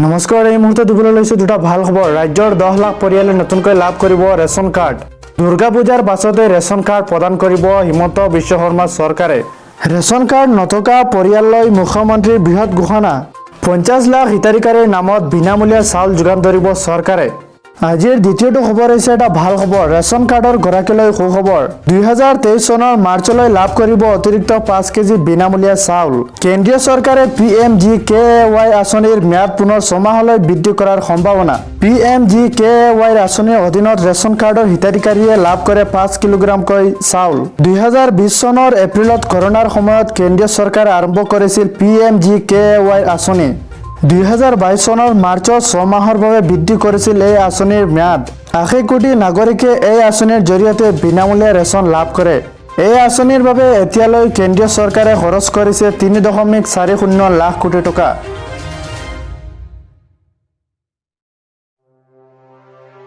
নমস্কাৰ, এই মুহূৰ্তে দিবলৈ লৈছোঁ দুটা ভাল খবৰ। ৰাজ্যৰ 10 লাখ পৰিয়ালে নতুনকৈ লাভ কৰিব ৰেচন কাৰ্ড। দুৰ্গা পূজাৰ পাছতে ৰেচন কাৰ্ড প্ৰদান কৰিব হিমন্ত বিশ্ব শৰ্মা চৰকাৰে। ৰেচন কাৰ্ড নথকা পৰিয়াললৈ মুখ্যমন্ত্ৰীৰ বৃহৎ ঘোষণা। 50 লাখ হিতাধিকাৰীৰ নামত বিনামূলীয়া চাউল যোগান ধৰিব চৰকাৰে। আজিৰ দ্বিতীয়টো খবৰ হৈছে এটা ভাল খবৰ। ৰেচন কাৰ্ডৰ গৰাকীলৈ সুখবৰ। 2023 চনৰ মাৰ্চলৈ লাভ কৰিব অতিৰিক্ত 5 কেজি বিনামূলীয়া চাউল। কেন্দ্ৰীয় চৰকাৰে PMGKY আঁচনিৰ ম্যাদ পুনৰ 6 মাহলৈ বৃদ্ধি কৰাৰ সম্ভাৱনা। PMGKY আঁচনিৰ অধীনত ৰেচন কাৰ্ডৰ হিতাধিকাৰীয়ে লাভ কৰে 5 কিলোগ্ৰামকৈ চাউল। 2020 চনৰ এপ্ৰিলত কৰোনাৰ সময়ত কেন্দ্ৰীয় চৰকাৰে আৰম্ভ কৰিছিল PMGKY আঁচনি। 2022 চনৰ মাৰ্চত 6 মাহৰ বাবে বৃদ্ধি কৰিছিল এই আঁচনিৰ ম্যাদ। 80 কোটি নাগৰিকে এই আঁচনিৰ জৰিয়তে বিনামূলীয়া ৰেচন লাভ কৰে। এই আঁচনিৰ বাবে এতিয়ালৈ কেন্দ্ৰীয় চৰকাৰে খৰচ কৰিছে 3.40 লাখ কোটি টকা।